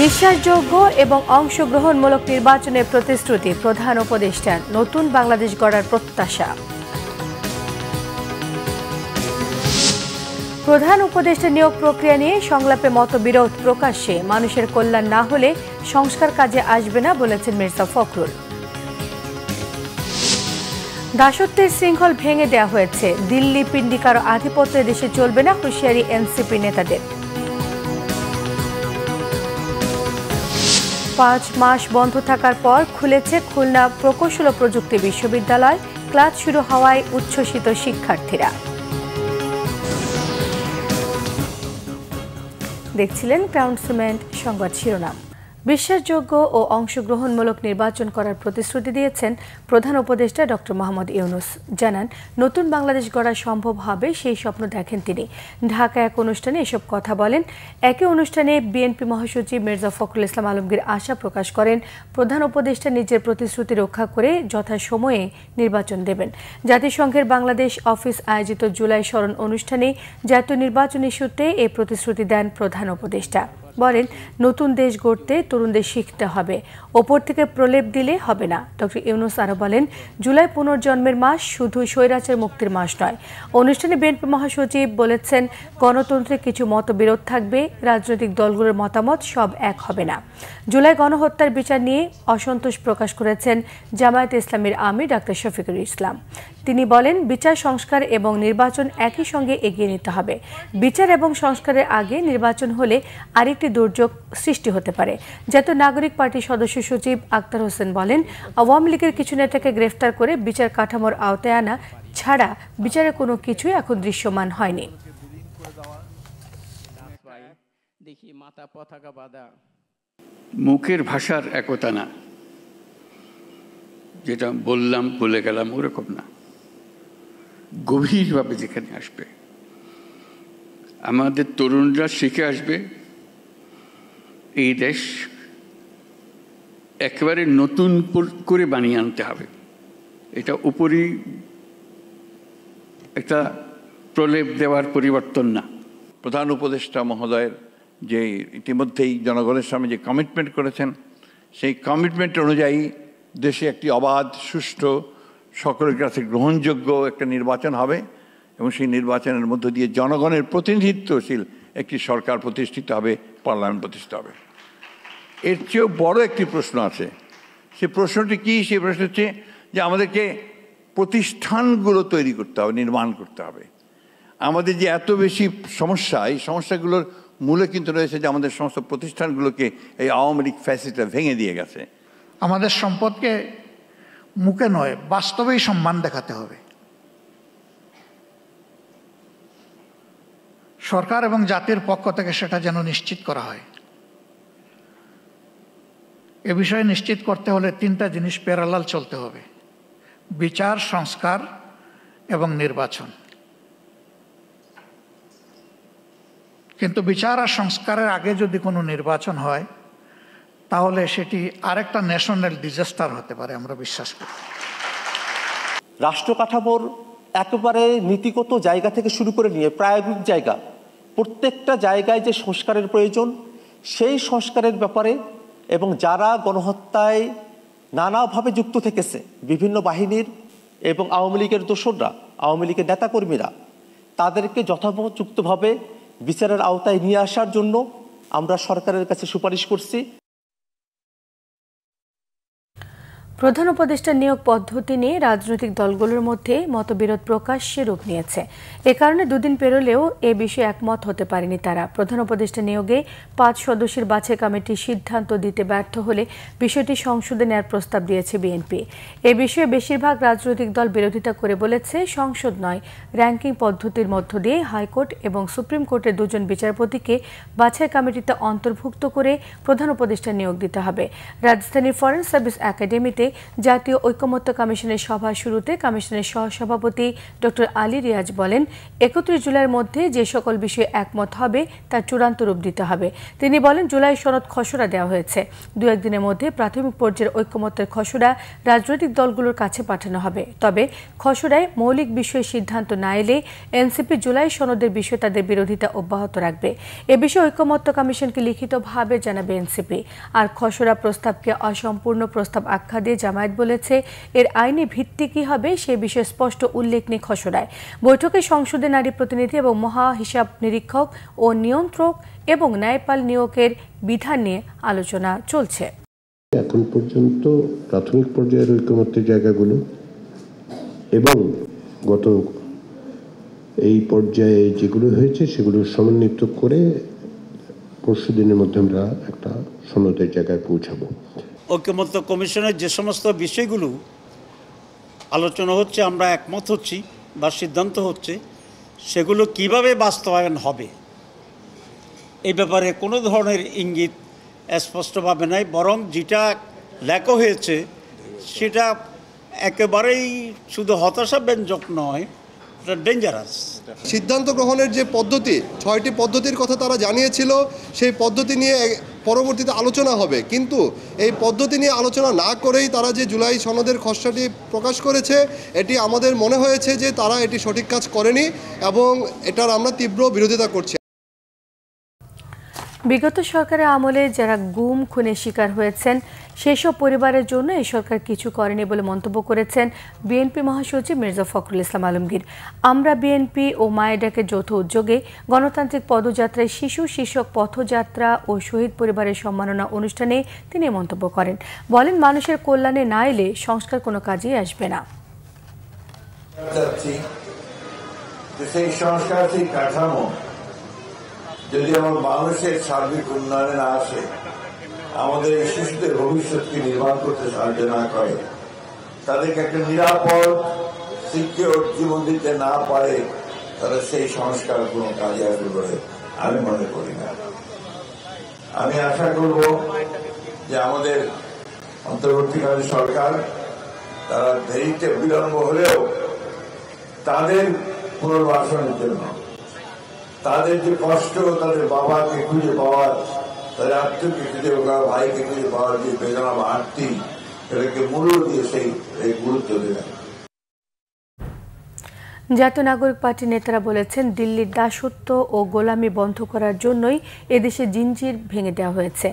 বিশ্বাসযোগ্য এবং অংশগ্রহণমূলক নির্বাচনের প্রতিশ্রুতি প্রধান উপদেষ্টার, নতুন বাংলাদেশ গড়ার প্রত্যাশা। প্রধান উপদেষ্টা নিয়োগ প্রক্রিয়া নিয়ে সংলাপে মতবিরোধ প্রকাশ্যে, মানুষের কল্যাণ না হলে সংস্কার কাজে আসবে না বলেছেন মির্জা ফখরুল। দাসত্বের শৃঙ্খল ভেঙে দেওয়া হয়েছে, দিল্লি পিণ্ডিকার আধিপত্যে দেশে চলবে না, হুঁশিয়ারি এনসিপি নেতাদের। 5 মাস বন্ধ থাকার পর খুলেছে খুলনা প্রকৌশল ও প্রযুক্তি বিশ্ববিদ্যালয়, ক্লাস শুরু হওয়ায় উচ্ছ্বসিত শিক্ষার্থীরা। দেখছিলেন ক্রাউন সিমেন্ট সংবাদ শিরোনাম। বিশ্বাসযোগ্য ও অংশগ্রহণমূলক নির্বাচন করার প্রতিশ্রুতি দিয়েছেন প্রধান উপদেষ্টা ডক্টর মোহাম্মদ ইউনূস। জানান, নতুন বাংলাদেশ গড়া সম্ভব হবে সেই স্বপ্ন দেখেন তিনি। ঢাকা এক অনুষ্ঠানে এসব কথা বলেন। একই অনুষ্ঠানে বিএনপি মহাসচিব মির্জা ফখরুল ইসলাম আলমগীর আশা প্রকাশ করেন, প্রধান উপদেষ্টা নিজের প্রতিশ্রুতি রক্ষা করে যথাসময়ে নির্বাচন দেবেন। জাতিসংঘের বাংলাদেশ অফিস আয়োজিত জুলাই স্মরণ অনুষ্ঠানে জাতীয় নির্বাচন ইস্যুতে এই প্রতিশ্রুতি দেন প্রধান উপদেষ্টা। বলেন, নতুন দেশ গড়তে তরুণদের শিখতে হবে, ওপর থেকে প্রলেপ দিলে হবে না। ডক্টর ইউনূস আরও বলেন, জুলাই পুনর্জন্মের মাস, শুধু স্বৈরাচার মুক্তির মাস নয়। অনুষ্ঠানে বিএনপি মহাসচিব বলেছেন, গণতন্ত্রে কিছু মতবিরোধ থাকবে, রাজনৈতিক দলগুলোর মতামত সব এক হবে না। জুলাই গণহত্যার বিচার নিয়ে অসন্তোষ প্রকাশ করেছেন জামায়াতে ইসলামীর আমির ডাক্তার শফিকুল ইসলাম। তিনি বলেন, বিচার সংস্কার এবং নির্বাচন একই সঙ্গে এগিয়ে নিতে হবে। বিচার এবং সংস্কারের আগে নির্বাচন হলে আরেকটি দুর্যোগ সৃষ্টি হতে পারে। জাতীয় নাগরিক পার্টির সদস্য সচিব আক্তার হোসেন বলেন, আওয়ামী লীগের কিছু নেতাকে গ্রেফতার করে বিচার কাঠামোর আওতায় আনা ছাড়া বিচারে কোনো কিছুই এখন দৃশ্যমান হয়নি। মুখের ভাষার একতা না, যেটা বললাম বলে গেলাম ওরকম না, গভীরভাবে যেখানে আসবে আমাদের তরুণরা শিখে আসবে, এই দেশ একেবারে নতুন করে বানিয়ে আনতে হবে। এটা উপরই একটা প্রলেপ দেওয়ার পরিবর্তন না। প্রধান উপদেষ্টা মহোদয়ের যে ইতিমধ্যেই জনগণের সামনে যে কমিটমেন্ট করেছেন, সেই কমিটমেন্ট অনুযায়ী দেশে একটি অবাধ, সুষ্ঠু, সকলের কাছে গ্রহণযোগ্য একটা নির্বাচন হবে এবং সেই নির্বাচনের মধ্য দিয়ে জনগণের প্রতিনিধিত্বশীল একটি সরকার প্রতিষ্ঠিত হবে, পার্লামেন্ট প্রতিষ্ঠিত হবে। এর চেয়েও বড় একটি প্রশ্ন আছে। সেই প্রশ্নটি কি? সেই প্রশ্ন হচ্ছে যে আমাদেরকে প্রতিষ্ঠানগুলো তৈরি করতে হবে, নির্মাণ করতে হবে। আমাদের যে এত বেশি সমস্যা, এই সমস্যাগুলোর মূলে কিন্তু রয়েছে যে আমাদের সমস্ত প্রতিষ্ঠানগুলোকে এই আওয়ামী লীগ ফ্যাসিস্টরা ভেঙে দিয়ে গেছে। আমাদের সম্পদকে মুখে নয়, বাস্তবেই সম্মান দেখাতে হবে। সরকার এবং জাতির পক্ষ থেকে সেটা যেন নিশ্চিত করা হয়। এ বিষয়ে নিশ্চিত করতে হলে 3টা জিনিস প্যারালাল চলতে হবে: বিচার, সংস্কার এবং নির্বাচন। কিন্তু বিচার আর সংস্কারের আগে যদি কোনো নির্বাচন হয়, তাহলে সেটি আরেকটা ন্যাশনাল ডিজাস্টার হতে পারে, আমরা বিশ্বাস করি। রাষ্ট্র কাঠামোর একেবারে নীতিগত জায়গা থেকে শুরু করে নিয়ে প্রায়োগিক জায়গা, প্রত্যেকটা জায়গায় যে সংস্কারের প্রয়োজন, সেই সংস্কারের ব্যাপারে এবং যারা গণহত্যায় নানাভাবে যুক্ত থেকেছে, বিভিন্ন বাহিনীর এবং আওয়ামী লীগের দোসররা, আওয়ামী লীগের নেতাকর্মীরা, তাদেরকে যথোপযুক্তভাবে বিচারের আওতায় নিয়ে আসার জন্য আমরা সরকারের কাছে সুপারিশ করছি। প্রধান উপদেষ্টা নিয়োগ পদ্ধতি নিয়ে রাজনৈতিক দলগুলোর মধ্যে মতবিরোধ প্রকাশ্যে রূপ নিয়েছে। এ কারণে দুদিন পেরোলেও এ বিষয়ে একমত হতে পারেনি তারা। প্রধান উপদেষ্টা নিয়োগে 5 সদস্যের বাছাই কমিটি সিদ্ধান্ত দিতে ব্যর্থ হলে বিষয়টি সংসদে নেওয়ার প্রস্তাব দিয়েছে বিএনপি। এ বিষয়ে বেশিরভাগ রাজনৈতিক দল বিরোধিতা করে বলেছে, সংসদ নয়, র্যাঙ্কিং পদ্ধতির মধ্য দিয়ে হাইকোর্ট এবং সুপ্রিম কোর্টের 2 জন বিচারপতিকে বাছাই কমিটিতে অন্তর্ভুক্ত করে প্রধান উপদেষ্টা নিয়োগ দিতে হবে। রাজধানীর ফরেন সার্ভিস একাডেমিতে জাতীয় ঐকমত্য কমিশনের সভা শুরুতে কমিশনের সহসভাপতি ডক্টর আলী রিয়াজ বলেন, 31 জুলাইয়ের মধ্যে যে সকল বিষয়ে একমত হবে তার চূড়ান্ত রূপ দিতে হবে। তিনি বলেন, জুলাই সনদ খসড়া দেওয়া হয়েছে, 2-1 দিনের মধ্যে প্রাথমিক পর্যায়ের ঐকমত্যের খসড়া রাজনৈতিক দলগুলোর কাছে পাঠানো হবে। তবে খসড়ায় মৌলিক বিষয়ে সিদ্ধান্ত না এলে এনসিপি জুলাই সনদের বিষয়ে তাদের বিরোধিতা অব্যাহত রাখবে। এ বিষয়ে ঐকমত্য কমিশনকে লিখিতভাবে জানাবে এনসিপি। আর খসড়া প্রস্তাবকে অসম্পূর্ণ প্রস্তাব আখ্যা দিয়ে জামায়াত বলেছে, এর আইনি ভিত্তি কি হবে সে বিষয়ে স্পষ্ট উল্লেখ নেই খসড়ায়। বৈঠকে সংসদে নারী প্রতিনিধি এবং মহা হিসাব নিরীক্ষক ও নিয়ন্ত্রক এবং ন্যায়পাল নিয়োগের বিধান নিয়ে আলোচনা চলছে। এখন পর্যন্ত প্রাথমিক পর্যায়ের ঐকমত্যের জায়গাগুলো এবং গত এই পর্যায়ে যেগুলো হয়েছে সেগুলো সমন্বিত করে পরশু দিনের মধ্যে আমরা একটা সনদের জায়গায় পৌঁছাবো। ঐকমত্য কমিশনের যে সমস্ত বিষয়গুলো আলোচনা হচ্ছে, আমরা একমত হচ্ছি বা সিদ্ধান্ত হচ্ছে, সেগুলো কিভাবে বাস্তবায়ন হবে এই ব্যাপারে কোনো ধরনের ইঙ্গিত স্পষ্টভাবে নাই, বরং যেটা লেখা হয়েছে সেটা একেবারেই শুধু হতাশাব্যঞ্জক নয়, এটা ডেঞ্জারাস। সিদ্ধান্ত গ্রহণের যে পদ্ধতি, 6টি পদ্ধতির কথা তারা জানিয়েছিল, সেই পদ্ধতি নিয়ে পরবর্তীতে আলোচনা হবে, কিন্তু এই পদ্ধতি নিয়ে আলোচনা না করেই তারা যে জুলাই সনদের খসড়াটি প্রকাশ করেছে, এটি আমাদের মনে হয়েছে যে তারা এটি সঠিক কাজ করেনি এবং এটার আমরা তীব্র বিরোধিতা করছি। বিগত সরকারের আমলে যারা গুম খুনের শিকার হয়েছেন সেসব পরিবারের জন্য এই সরকার কিছু করেনি বলে মন্তব্য করেছেন বিএনপি মহাসচিব মির্জা ফখরুল ইসলাম আলমগীর। আমরা বিএনপি ও মায়েডাকের যৌথ উদ্যোগে গণতান্ত্রিক পদযাত্রায় শিশু শীর্ষক পথযাত্রা ও শহীদ পরিবারের সম্মাননা অনুষ্ঠানে তিনি মন্তব্য করেন। বলেন, মানুষের কল্যাণে না এলে সংস্কার কোনো কাজেই আসবে না। যদি আমার মানুষের সার্বিক উন্নয়নে না আসে, আমাদের শিশুদের ভবিষ্যৎকে নির্মাণ করতে সাহায্য না করে, তাদেরকে একটা নিরাপদ সিকিউর জীবন দিতে না পারে, তাহলে সেই সংস্কার কোনো কাজে আসবে বলে আমি মনে করি না। আমি আশা করব যে আমাদের অন্তর্বর্তীকালীন সরকার তারা দেরিতে বিলম্ব হলেও তাদের পুনর্বাসনের জন্য, তাদের যে কষ্ট, তাদের বাবাকে খুঁজে পাওয়ার, তাদের আত্মীয়কে খুঁজে পাওয়ার, ভাইকে খুঁজে পাওয়ার যে বেদনা বা আত্মী, সেটাকে মূল্য দিয়ে সেই গুরুত্ব দেবেন। জাতীয় নাগরিক পার্টির নেতারা বলেছেন, দিল্লির দাসত্ব ও গোলামি বন্ধ করার জন্যই এদেশে জিনজির ভেঙে দেওয়া হয়েছে।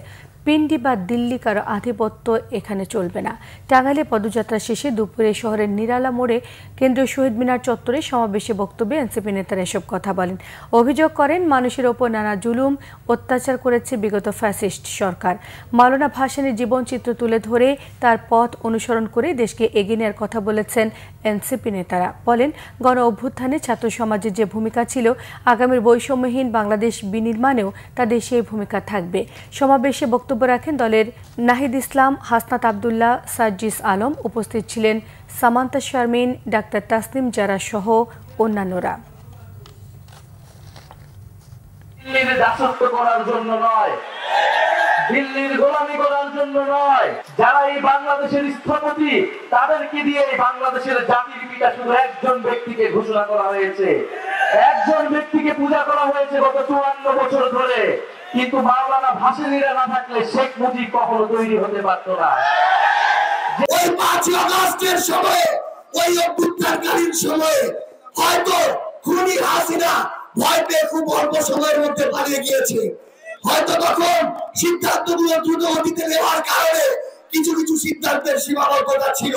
পিন্ডি বা দিল্লি কারো আধিপত্য এখানে চলবে না। টাঙ্গাইলে পদযাত্রা শেষে দুপুরে শহরের নিরালা মোড়ে কেন্দ্রীয় শহীদ মিনার চত্বরে সমাবেশে বক্তব্যে এনসিপি নেতারা এসব কথা বলেন। অভিযোগ করেন, মানুষের ওপর নানা জুলুম অত্যাচার করেছে বিগত ফ্যাসিস্ট সরকার। মাওলানা ভাসানীর জীবনচিত্র তুলে ধরে তার পথ অনুসরণ করে দেশকে এগিয়ে নেওয়ার কথা বলেছেন এনসিপি নেতারা। বলেন, গণ অভ্যুত্থানে ছাত্র সমাজের যে ভূমিকা ছিল, আগামীর বৈষম্যহীন বাংলাদেশ বিনির্মাণেও তাদের সেই ভূমিকা থাকবে। সমাবেশে বক্তব্য রাখেন দলের নাহিদ ইসলাম, হাসনাত আবদুল্লাহ, সার্জিস আলম, উপস্থিত ছিলেন সামান্তা শারমিন, ডাক্তার তাসনিম জারা সহ অন্যান্যরা। দিল্লির দাসত্ব করার জন্য নয়, দিল্লির গোলামি করার জন্য নয়, যারা এই বাংলাদেশের স্থপতি তাদেরকে দিয়ে এই বাংলাদেশের জাতির পিতা শুধু একজন ব্যক্তিকে ঘোষণা করা হয়েছে, একজন ব্যক্তিকে পূজা করা হয়েছে গত 54 বছর ধরে। কিন্তু মাওলানা ভাসানীরা না থাকলে শেখ মুজিব কখনো তৈরি হতে পারত না। ওই 5 আগস্টের সময়, ওই অভ্যুত্থানকালীন সময়ে হয়তো খুনি হাসিনা ভয় পেয়ে খুব অল্প সময়ের মধ্যে পালিয়ে গিয়েছে। হয়তো তখন সিদ্ধান্তগুলো দ্রুত গতিতে নেওয়ার কারণে কিছু কিছু সিদ্ধান্তের সীমাবদ্ধতা ছিল,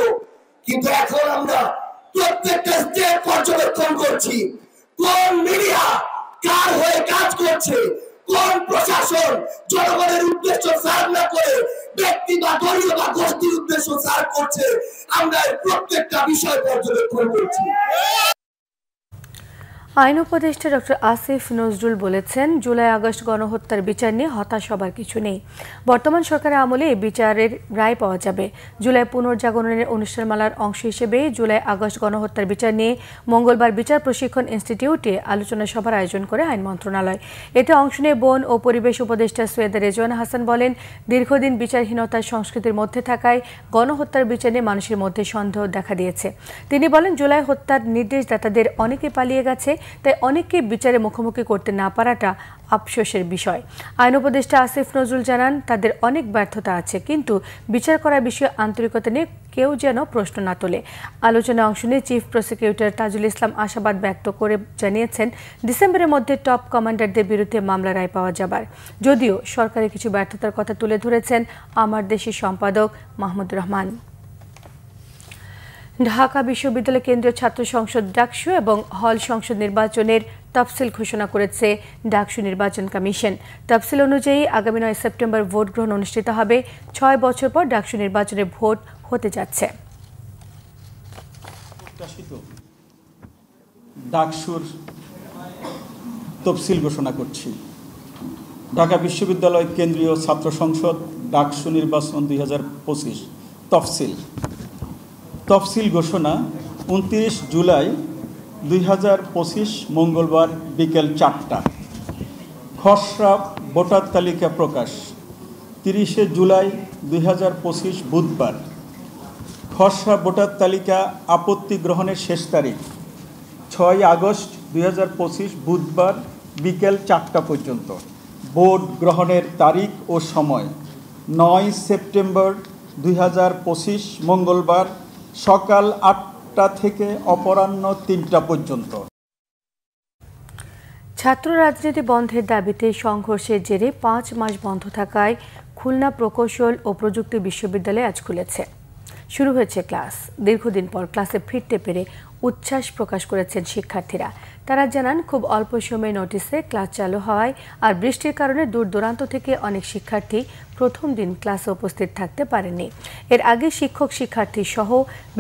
কিন্তু এখন আমরা প্রত্যেকটা স্টেপ পর্যবেক্ষণ করছি। কোন মিডিয়া কার হয়ে কাজ করছে, কোন প্রশাসন জনগণের উদ্দেশ্য সার্ভ না করে ব্যক্তি বা দলীয় বা গোষ্ঠীর উদ্দেশ্য সার্ভ করছে, আমরা প্রত্যেকটা বিষয় পর্যবেক্ষণ করছি। আইন উপদেষ্টা ডক্টর আসিফ নজরুল বলেছেন, জুলাই আগস্ট গণহত্যার বিচার নিয়ে হতাশ হবার কিছু নেই। বর্তমান সরকারের আমলে এই বিচারের রায় পাওয়া যাবে। জুলাই পুনর্জাগরণের অনুষ্ঠানমালার অংশ হিসেবে জুলাই আগস্ট গণহত্যার বিচার নিয়ে মঙ্গলবার বিচার প্রশিক্ষণ ইনস্টিটিউটে আলোচনা সভার আয়োজন করে আইন মন্ত্রণালয়। এতে অংশ নিয়ে বন ও পরিবেশ উপদেষ্টা সৈয়দ রেজওয়ান হাসান বলেন, দীর্ঘদিন বিচারহীনতার সংস্কৃতির মধ্যে থাকায় গণহত্যার বিচার নিয়ে মানুষের মধ্যে সন্দেহ দেখা দিয়েছে। তিনি বলেন, জুলাই হত্যার নির্দেশদাতাদের অনেকে পালিয়ে গেছে, তাই অনেককে বিচারে মুখোমুখি করতে না পারাটা আফসোসের বিষয়। আইন উপদেষ্টা আসিফ নজরুল জানান, তাদের অনেক ব্যর্থতা আছে, কিন্তু বিচার করার বিষয়ে আন্তরিকতা নিয়ে কেউ যেন প্রশ্ন না তোলে। আলোচনায় অংশ নিয়ে চিফ প্রসিকিউটর তাজুল ইসলাম আশাবাদ ব্যক্ত করে জানিয়েছেন, ডিসেম্বরের মধ্যে টপ কমান্ডারদের বিরুদ্ধে মামলা রায় পাওয়া যাবার। যদিও সরকারের কিছু ব্যর্থতার কথা তুলে ধরেছেন আমার দেশের সম্পাদক মাহমুদুর রহমান। ঢাকা বিশ্ববিদ্যালয় কেন্দ্রীয় ছাত্র সংসদ ডাকসু এবং হল সংসদ নির্বাচনের তফসিল ঘোষণা করেছে ডাকসু নির্বাচন কমিশন। তফসিল অনুযায়ী আগামী 9 সেপ্টেম্বর ভোট গ্রহণ অনুষ্ঠিত হবে। 6 বছর পর ডাকসু নির্বাচনে ভোট হতে যাচ্ছে। ডাকসুর তফসিল ঘোষণা করছি। ঢাকা বিশ্ববিদ্যালয় কেন্দ্রীয় ছাত্র সংসদ ডাকসু নির্বাচন 2025 তফসিল ঘোষণা 29 জুলাই 2025 মঙ্গলবার বিকেল 4টা। খসড়া ভোটার তালিকা প্রকাশ 30 জুলাই 2025 বুধবার। খসড়া ভোটার তালিকা আপত্তি গ্রহণের শেষ তারিখ 6 আগস্ট 2025 বুধবার বিকেল 4টা পর্যন্ত। ভোট গ্রহণের তারিখ ও সময় 9 সেপ্টেম্বর 2025 মঙ্গলবার সকাল 8টা থেকে অপরাহ্ন 3টা পর্যন্ত। ছাত্র রাজনীতি বন্ধের দাবিতে সংঘর্ষের জেরে 5 মাস বন্ধ থাকায় খুলনা প্রকৌশল ও প্রযুক্তি বিশ্ববিদ্যালয় আজ খুলেছে। শুরু হয়েছে ক্লাস। দীর্ঘদিন পর ক্লাসে ফিরতে পেরে উচ্ছ্বাস প্রকাশ করেছেন শিক্ষার্থীরা। তারা জানান, খুব অল্প সময়ে নোটিসে ক্লাস চালু হওয়ায় আর বৃষ্টির কারণে দূর দূরান্ত থেকে অনেক শিক্ষার্থী প্রথম দিন ক্লাসে উপস্থিত থাকতে পারেননি। এর আগে শিক্ষক শিক্ষার্থী সহ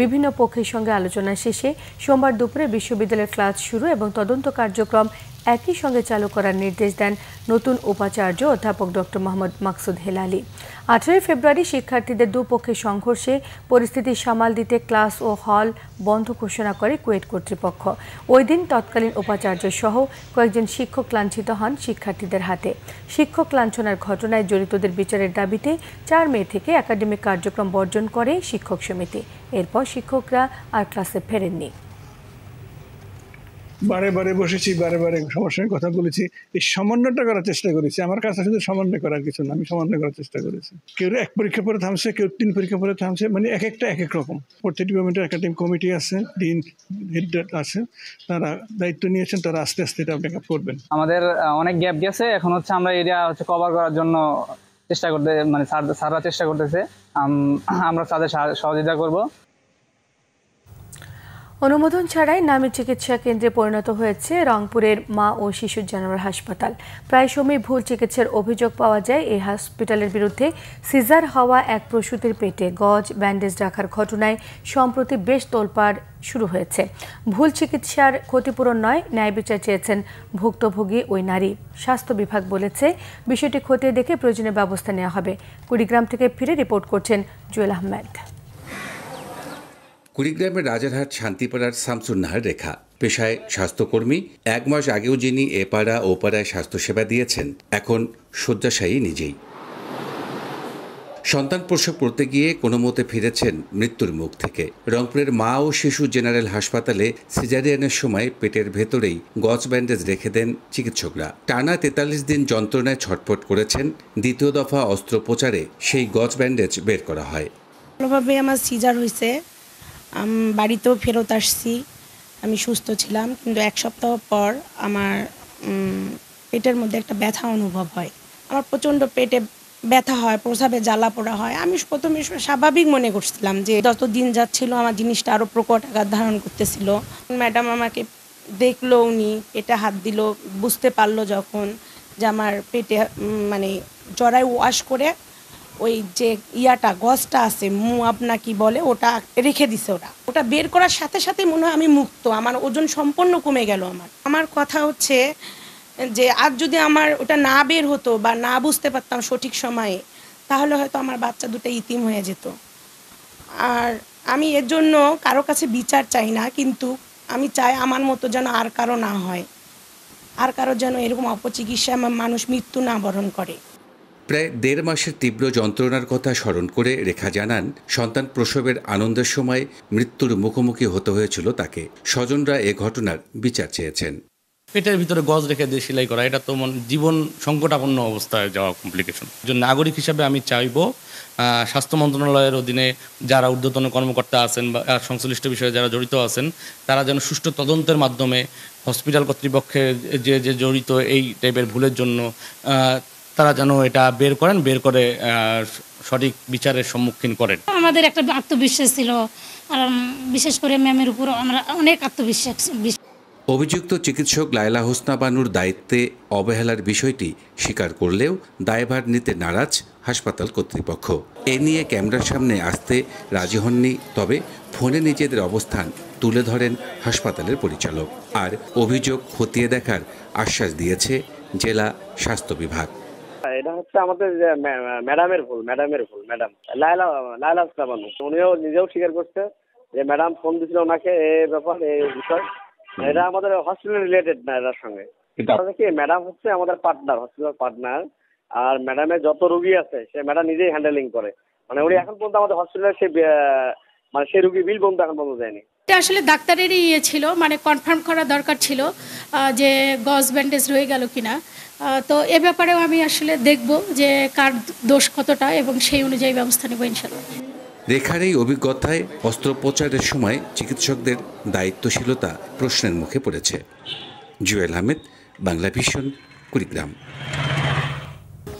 বিভিন্ন পক্ষের সঙ্গে আলোচনা শেষে সোমবার দুপুরে বিশ্ববিদ্যালয়ের ক্লাস শুরু এবং তদন্ত কার্যক্রম একই সঙ্গে চালু করার নির্দেশ দেন নতুন উপাচার্য অধ্যাপক ডক্টর মোহাম্মদ মাকসুদ হেলালি। 18 ফেব্রুয়ারি শিক্ষার্থীদের দুপক্ষের সংঘর্ষে পরিস্থিতি সামাল দিতে ক্লাস ও হল বন্ধ ঘোষণা করে কুয়েট কর্তৃপক্ষ। ওই দিন তৎকালীন উপাচার্য সহ কয়েকজন শিক্ষক লাঞ্ছিত হন শিক্ষার্থীদের হাতে। শিক্ষক লাঞ্ছনার ঘটনায় জড়িতদের বিচারের দাবিতে 4 মে থেকে একাডেমিক কার্যক্রম বর্জন করে শিক্ষক সমিতি। এরপর শিক্ষকরা আর ক্লাসে ফেরেননি। বারে বারে বসেছি, বারে বারে সমস্যার কথা বলেছি, এই সমন্বয়টা করার চেষ্টা করেছি। আমার কাছে শুধু সমন্বয় করার কিছু না, আমি সমন্বয় করার চেষ্টা করেছি। কেউ 1 পরীক্ষা পরে থামছে, কেউ 3 পরীক্ষা পরে থামছে, মানে এক একটা এক এক রকম। প্রত্যেকটি ডিপার্টমেন্টের একাডেমিক কমিটি আছে, ডিন হেড আছে, তারা দায়িত্ব নিয়েছেন, তারা আস্তে আস্তে এটা ব্যাক আপ করবেন। আমাদের অনেক গ্যাপ গেছে, এখন হচ্ছে আমরা এরিয়া কভার করার জন্য চেষ্টা করতে, মানে স্যাররা চেষ্টা করতেছে, আমরা তাদের সহযোগিতা করব। অনুমোদন ছাড়াই নামী চিকিৎসা কেন্দ্রে পরিণত হয়েছে রংপুরের মা ও শিশু জেনারেল হাসপাতাল। প্রায় সময় ভুল চিকিৎসার অভিযোগ পাওয়া যায়। এই হসপিটালের বিরুদ্ধে সিজার হওয়া এক প্রসূতির পেটে গজ ব্যান্ডেজ রাখার ঘটনায় সম্প্রতি বেশ তোলপাড় শুরু হয়েছে। ভুল চিকিৎসার ক্ষতিপূরণ নয়, ন্যায় বিচার চেয়েছেন ভুক্তভোগী ওই নারী। স্বাস্থ্য বিভাগ বলেছে, বিষয়টি খতিয়ে দেখে প্রয়োজনীয় ব্যবস্থা নেওয়া হবে। কুড়িগ্রাম থেকে ফিরে রিপোর্ট করছেন জুয়েল আহমেদ। কুড়িগ্রামের রাজারহাট শান্তিপাড়ার শামসুন নাহার রেখা পেশায় স্বাস্থ্যকর্মী। 1 মাস আগেও যিনি এপাড়া ওপাড়ায় স্বাস্থ্যসেবা দিয়েছেন, এখন শয্যাশায়ী নিজেই। সন্তান প্রসব করতে গিয়ে কোনো মতে ফিরেছেন মৃত্যুর মুখ থেকে। রংপুরের মা ও শিশু জেনারেল হাসপাতালে সিজারিয়ানের সময় পেটের ভেতরেই গজ ব্যান্ডেজ রেখে দেন চিকিৎসকরা। টানা 43 দিন যন্ত্রণায় ছটফট করেছেন। দ্বিতীয় দফা অস্ত্রোপচারে সেই গজ ব্যান্ডেজ বের করা হয়। ভালোভাবে আমার সিজার হয়েছে, বাড়িতেও ফেরত আসছি, আমি সুস্থ ছিলাম, কিন্তু 1 সপ্তাহ পর আমার পেটের মধ্যে একটা ব্যথা অনুভব হয়। আমার প্রচণ্ড পেটে ব্যথা হয়, প্রস্রাবে জ্বালা পোড়া হয়। আমি প্রথমে স্বাভাবিক মনে করছিলাম যে যত দিন যাচ্ছিল আমার জিনিসটা আরও প্রকট আকার ধারণ করতেছিল। ম্যাডাম আমাকে দেখলো, উনি পেটে হাত দিল, বুঝতে পারলো যখন যে আমার পেটে মানে জরায়ু ওয়াশ করে ওই যে ইয়াটা গজটা আছে আপনা কি বলে ওটা রেখে দিছে ওটা বের করার সাথে সাথে মনে হয় আমি মুক্ত, আমার ওজন সম্পূর্ণ কমে গেল। আমার কথা হচ্ছে যে আজ যদি আমার ওটা না বের হতো বা না বুঝতে পারতাম সঠিক সময়ে, তাহলে হয়তো আমার বাচ্চা দুটো ইতিম হয়ে যেত। আর আমি এর জন্য কারো কাছে বিচার চাই না, কিন্তু আমি চাই আমার মতো যেন আর কারো না হয়, আর কারো যেন এরকম অপচিকিৎসায় মানুষ মৃত্যু না বরণ করে। প্রায় 1.5 মাসের তীব্র যন্ত্রণার কথা স্মরণ করে রেখা জানান, সন্তান প্রসবের আনন্দের সময় মৃত্যুর মুখোমুখি হতে হয়েছিল তাকে। স্বজনরা এ ঘটনার বিচার চেয়েছেন। পেটের ভিতরে গজ রেখে দিয়ে সেলাই করা, এটা তো জীবন সংকটাপন্ন অবস্থায় যাওয়া কমপ্লিকেশন। একজন নাগরিক হিসাবে আমি চাইব স্বাস্থ্য মন্ত্রণালয়ের অধীনে যারা ঊর্ধ্বতন কর্মকর্তা আছেন বা সংশ্লিষ্ট বিষয়ে যারা জড়িত আছেন, তারা যেন সুষ্ঠু তদন্তের মাধ্যমে হসপিটাল কর্তৃপক্ষের যে জড়িত এই টাইপের ভুলের জন্য তারা যেন এটা বের করে সঠিক বিচারের সম্মুখীন করেন। আমাদের একটা আত্মবিশ্বাস ছিল, বিশেষ করে ম্যামের উপর আমরা অনেক আত্মবিশ্বাস। অভিযুক্ত চিকিৎসক লায়লা হোসনা বানুর দায়িত্বে অবহেলার বিষয়টি স্বীকার করলেও দায়ভার নিতে নারাজ হাসপাতাল কর্তৃপক্ষ। এ নিয়ে ক্যামেরার সামনে আসতে রাজি হননি, তবে ফোনে নিজেদের অবস্থান তুলে ধরেন হাসপাতালের পরিচালক। আর অভিযোগ খতিয়ে দেখার আশ্বাস দিয়েছে জেলা স্বাস্থ্য বিভাগ। এটা হচ্ছে আমাদের ম্যাডামের ভুল ম্যাডাম লায়লা হোসনা বানু, উনিও নিজেও স্বীকার করছে যে ম্যাডাম ফোন দিয়েছিল ওনাকে এই ব্যাপার এই বিষয়। এটা আমাদের হসপিটাল রিলেটেড না, এটার সঙ্গে কি ম্যাডাম হচ্ছে আমাদের পার্টনার, হসপিটাল পার্টনার। আর ম্যাডামের যত রোগী আছে সে ম্যাডাম নিজেই হ্যান্ডেলিং করে। উনি এখন পর্যন্ত আমাদের হসপিটালে সেই রোগী বিল পর্যন্ত এখন পর্যন্ত দেয়নি। এটা আসলে ডাক্তারেরই ছিল, কনফার্ম করা দরকার ছিল যে গজ ব্যান্ডেজ রয়ে গেল কিনা। তো এ ব্যাপারেও আমি আসলে দেখব যে কার দোষ কতটা এবং সেই অনুযায়ী ব্যবস্থা নেব ইনশাআল্লাহ। রেখার এই অভিজ্ঞতায় অস্ত্রোপচারের সময় চিকিৎসকদের দায়িত্বশীলতা প্রশ্নের মুখে পড়েছে। জুয়েল আহমেদ, বাংলা ভিশন, কুড়িগ্রাম।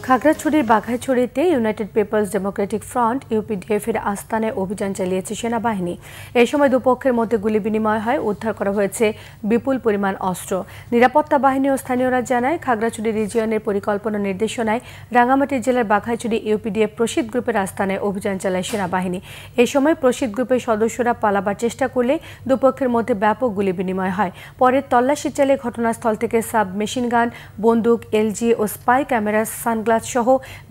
খাগড়াছড়ির বাঘাইছড়িতে United Peoples Democratic Front UPDF এর আস্তানায় অভিযান চালিয়েছে সেনাবাহিনী। এই সময় দুপক্ষের মধ্যে গুলি বিনিময় হয়, উদ্ধার করা হয়েছে বিপুল পরিমাণ অস্ত্র। নিরাপত্তা বাহিনী ও স্থানীয়রা জানায়, খাগড়াছড়ি রিজিয়নের পরিকল্পনা নির্দেশনায় রাঙ্গামাটি জেলার বাঘাইছড়ি ইউপিডিএফ প্রসিদ্ধ গ্রুপের আস্তানায় অভিযান চালায় সেনাবাহিনী। এই সময় প্রসিদ্ধ গ্রুপের সদস্যরা পালাবার চেষ্টা করলে দুপক্ষের মধ্যে ব্যাপক গুলি বিনিময় হয়। পরে তল্লাশি চালিয়ে ঘটনাস্থল থেকে সাব মেশিন গান, বন্দুক, এলজি ও স্পাই ক্যামেরা, সানগ্লাস সহ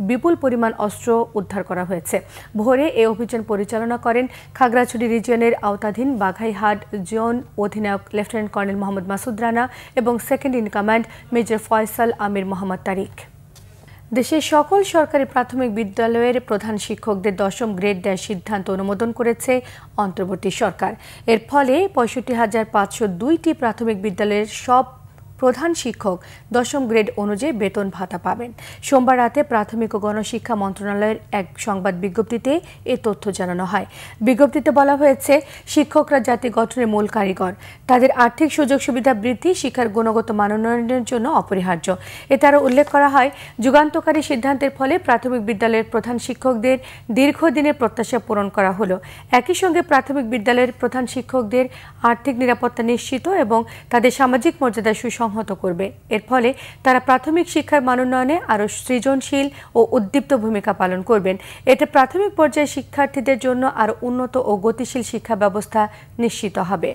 বিপুল পরিমাণ অস্ত্র উদ্ধার করা হয়েছে। ভোরে এই অভিযান পরিচালনা করেন খাগড়াছড়ি রিজিয়নের আওতাধীন বাঘাইহাট জোন অধিনায়ক লেফটেন্যান্ট কর্নেল মোহাম্মদ মাসুদ রানা এবং second in command major Faisal Amir Mohammad Tariq. দেশের সকল সরকারি প্রাথমিক বিদ্যালয়ের প্রধান শিক্ষকদের 10ম গ্রেড দেওয়ার সিদ্ধান্ত অনুমোদন করেছে অন্তর্বর্তী সরকার। এর ফলে 65,502টি প্রাথমিক বিদ্যালয়ের সব প্রধান শিক্ষক 10ম গ্রেড অনুযায়ী বেতন ভাতা পাবেন। সোমবার রাতে প্রাথমিক ও গণশিক্ষা মন্ত্রণালয়ের এক সংবাদ বিজ্ঞপ্তিতে এ তথ্য জানানো হয়। বিজ্ঞপ্তিতে বলা হয়েছে, শিক্ষকরা জাতি গঠনের মূল কারিগর। তাদের আর্থিক সুযোগ সুবিধা বৃদ্ধি শিক্ষার গুণগত মান উন্নয়নের জন্য অপরিহার্য। এতে আরও উল্লেখ করা হয়, যুগান্তকারী সিদ্ধান্তের ফলে প্রাথমিক বিদ্যালয়ের প্রধান শিক্ষকদের দীর্ঘদিনের প্রত্যাশা পূরণ করা হলো। একই সঙ্গে প্রাথমিক বিদ্যালয়ের প্রধান শিক্ষকদের আর্থিক নিরাপত্তা নিশ্চিত এবং তাদের সামাজিক মর্যাদা সংহত করবে। এর ফলে তারা প্রাথমিক শিক্ষার মান উন্নয়নে আরও সৃজনশীল ও উদ্দীপ্ত ভূমিকা পালন করবেন। এতে প্রাথমিক পর্যায়ে শিক্ষার্থীদের জন্য আরও উন্নত ও গতিশীল শিক্ষা ব্যবস্থা নিশ্চিত হবে।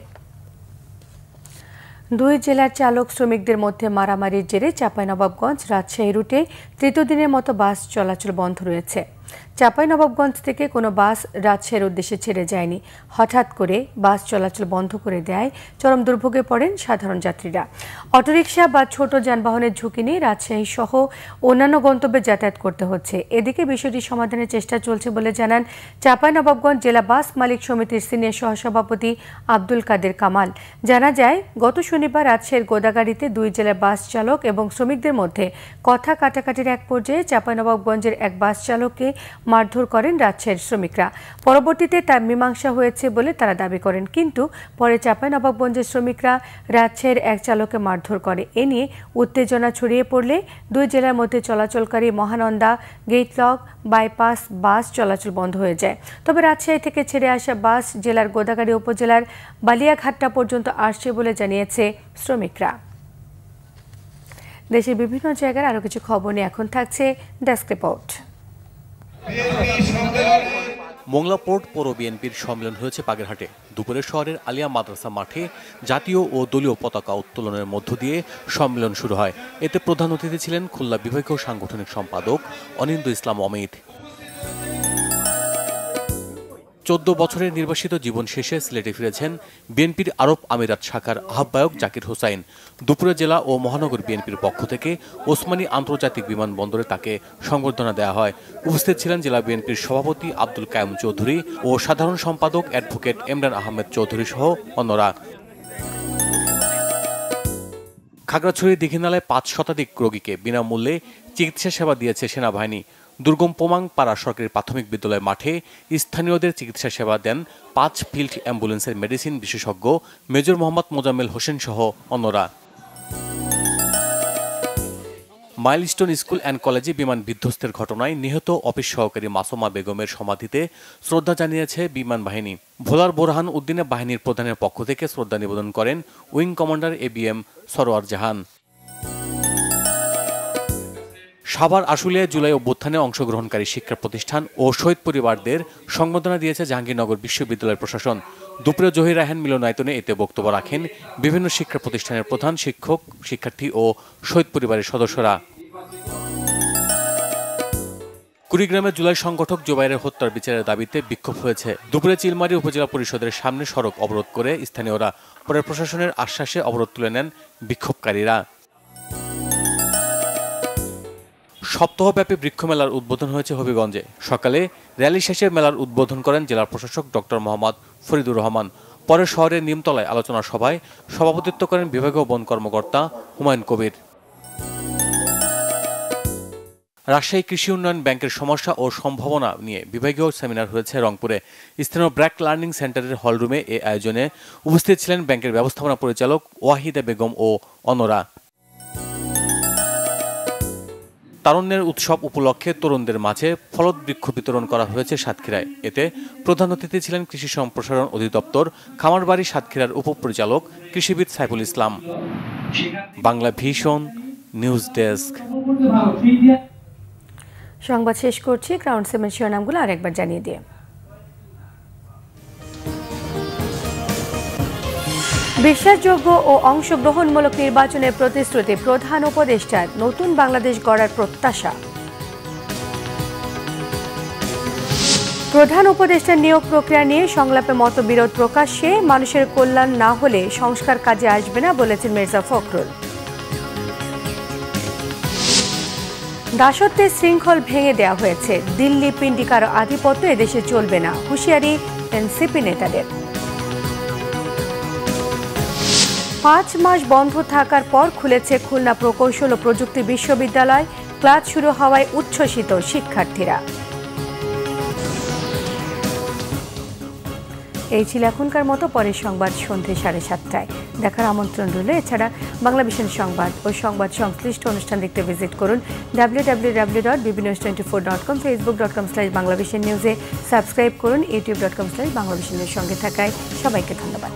দুই জেলার চালক শ্রমিকদের মধ্যে মারামারির জেরে চাঁপাইনবাবগঞ্জ রাজশাহী রুটে তৃতীয় দিনের মতো বাস চলাচল বন্ধ রয়েছে। চাঁপাইনবাবগঞ্জ থেকে কোনো বাস রাজশাহীর উদ্দেশ্যে ছেড়ে যায়নি। হঠাৎ করে বাস চলাচল বন্ধ করে দেয় চরম দুর্ভোগে পড়েন সাধারণ যাত্রীরা। অটোরিকশা বা ছোট যানবাহনের ঝুঁকি নিয়ে রাজশাহী সহ অন্যান্য গন্তব্যে যাতায়াত করতে হচ্ছে। এদিকে বিষয়টি সমাধানের চেষ্টা চলছে বলে জানান চাঁপাইনবাবগঞ্জ জেলা বাস মালিক সমিতির সিনিয়র সহসভাপতি আব্দুল কাদের কামাল। জানা যায়, গত শনিবার রাজশাহীর গোদাগাড়িতে দুই জেলার বাস চালক এবং শ্রমিকদের মধ্যে কথা কাটাকাটির এক পর্যায়ে চাঁপাইনবাবগঞ্জের এক বাস চালককে মারধর করেন রাজশাহীর শ্রমিকরা। পরবর্তীতে তার মীমাংসা হয়েছে বলে তারা দাবি করেন, কিন্তু পরে চাঁপাইনবাবগঞ্জের শ্রমিকরা রাজশাহীর এক চালককে মারধর করে। এ নিয়ে উত্তেজনা ছড়িয়ে পড়লে দুই জেলার মধ্যে চলাচলকারী মহানন্দা, গেটলক, বাইপাস বাস চলাচল বন্ধ হয়ে যায়। তবে রাজশাহী থেকে ছেড়ে আসা বাস জেলার গোদাগাড়ি উপজেলার বালিয়াঘাটটা পর্যন্ত আসছে বলে জানিয়েছে শ্রমিকরা। দেশের বিভিন্ন জায়গার আরও কিছু খবর নিয়ে এখন থাকছে ডেস্ক রিপোর্ট। মোংলা পোর্ট পৌর বিএনপির সম্মেলন হয়েছে বাগেরহাটে। দুপুরে শহরের আলিয়া মাদ্রাসা মাঠে জাতীয় ও দলীয় পতাকা উত্তোলনের মধ্য দিয়ে সম্মেলন শুরু হয়। এতে প্রধান অতিথি ছিলেন খুলনা বিভাগীয় সাংগঠনিক সম্পাদক অনিন্দ ইসলাম অমিত। 14 বছরের নির্বাসিত জীবন শেষে সিলেটে ফিরেছেন বিএনপির আরব আমিরাত শাখার আহ্বায়ক জাকির হোসাইন। দুপুরে জেলা ও মহানগর বিএনপির পক্ষ থেকে ওসমানী আন্তর্জাতিক বিমানবন্দরে তাকে সংবর্ধনা দেওয়া হয়। উপস্থিত ছিলেন জেলা বিএনপির সভাপতি আব্দুল কায়ুম চৌধুরী ও সাধারণ সম্পাদক অ্যাডভোকেট ইমরান আহমেদ চৌধুরী সহ অন্যরা। খাগড়াছড়ি দীঘিনালায় 5 শতাধিক রোগীকে বিনামূল্যে চিকিৎসা সেবা দিয়েছে সেনাবাহিনী। দুর্গম পোমাং পাড়া সরকারি প্রাথমিক বিদ্যালয় মাঠে স্থানীয়দের চিকিৎসা সেবা দেন 5 ফিল্ড অ্যাম্বুলেন্সের মেডিসিন বিশেষজ্ঞ মেজর মোহাম্মদ মোজাম্মেল হোসেন সহ অন্যরা। মাইলস্টোন স্কুল অ্যান্ড কলেজে বিমান বিধ্বস্তের ঘটনায় নিহত অফিস সহকারী মাসুমা বেগমের সমাধিতে শ্রদ্ধা জানিয়েছে বিমান বাহিনী। ভোলার বোরহান উদ্দিনে বাহিনীর প্রধানের পক্ষ থেকে শ্রদ্ধা নিবেদন করেন উইং কমান্ডার ABM সরোয়ার জাহান। সাভার আশুলিয়ায় জুলাই অভ্যুত্থানে অংশগ্রহণকারী শিক্ষা প্রতিষ্ঠান ও শহীদ পরিবারদের সংবর্ধনা দিয়েছে জাহাঙ্গীরনগর বিশ্ববিদ্যালয় প্রশাসন। দুপুরে জহির রায়হান মিলনায়তনে এতে বক্তব্য রাখেন বিভিন্ন শিক্ষা প্রতিষ্ঠানের প্রধান শিক্ষক, শিক্ষার্থী ও শহীদ পরিবারের সদস্যরা। কুড়িগ্রামে জুলাই সংগঠক জুবাইরের হত্যার বিচারের দাবিতে বিক্ষোভ হয়েছে। দুপুরে চিলমারী উপজেলা পরিষদের সামনে সড়ক অবরোধ করে স্থানীয়রা, পরে প্রশাসনের আশ্বাসে অবরোধ তুলে নেন বিক্ষোভকারীরা। সপ্তাহব্যাপী বৃক্ষমেলার উদ্বোধন হয়েছে হবিগঞ্জে। সকালে র্যালি শেষে মেলার উদ্বোধন করেন জেলা প্রশাসক ডক্টর মোহাম্মদ ফরিদুর রহমান। পরে শহরের নিমতলায় আলোচনা সভায় সভাপতিত্ব করেন বিভাগীয় বন কর্মকর্তা হুমায়ুন কবির। রাজশাহী কৃষি উন্নয়ন ব্যাংকের সমস্যা ও সম্ভাবনা নিয়ে বিভাগীয় সেমিনার হয়েছে রংপুরে। স্থানীয় ব্র্যাক লার্নিং সেন্টারের হলরুমে এ আয়োজনে উপস্থিত ছিলেন ব্যাংকের ব্যবস্থাপনা পরিচালক ওয়াহিদা বেগম ও অন্যরা। তারুণ্যের উৎসব উপলক্ষে তরুণদের মাঝে ফলদ বৃক্ষ বিতরণ করা হয়েছে সাতক্ষীরায়। এতে প্রধান অতিথি ছিলেন কৃষি সম্প্রসারণ অধিদপ্তর খামারবাড়ি সাতক্ষীরার উপপরিচালক কৃষিবিদ সাইফুল ইসলাম। Bangla Vision news desk. সংবাদ শেষ করছি। ক্রাউন সিমেন্ট শিরোনামগুলো আরেকবার জানিয়ে দিয়ে বিশ্বাসযোগ্য ও অংশগ্রহণমূলক নির্বাচনের প্রতিশ্রুতি প্রধান উপদেষ্টার, নতুন বাংলাদেশ গড়ার প্রত্যাশা। প্রধান উপদেষ্টার নিয়োগ প্রক্রিয়া নিয়ে সংলাপে মতবিরোধ প্রকাশ্যে, মানুষের কল্যাণ না হলে সংস্কার কাজে আসবে না বলেছেন মির্জা ফখরুল। দাসত্বের শৃঙ্খল ভেঙে দেওয়া হয়েছে, দিল্লি পিণ্ডিকার আধিপত্য এদেশে চলবে না, হুঁশিয়ারি এনসিপি নেতাদের। 5 মাস বন্ধ থাকার পর খুলেছে খুলনা প্রকৌশল ও প্রযুক্তি বিশ্ববিদ্যালয়, ক্লাস শুরু হওয়ায় উচ্ছ্বসিত শিক্ষার্থীরা। এই ছিল এখনকার মতো। পরের সংবাদ সন্ধ্যে 7:30টায় দেখার আমন্ত্রণ রইল। এছাড়া বাংলা ভিশন সংবাদ ও সংবাদ সংশ্লিষ্ট অনুষ্ঠান দেখতে ভিজিট করুন www.bbnews24.com, facebook.com/বাংলাভিশন নিউজে সাবস্ক্রাইব করুন, youtube.com/বাংলাভিশনের সঙ্গে থাকায় সবাইকে ধন্যবাদ।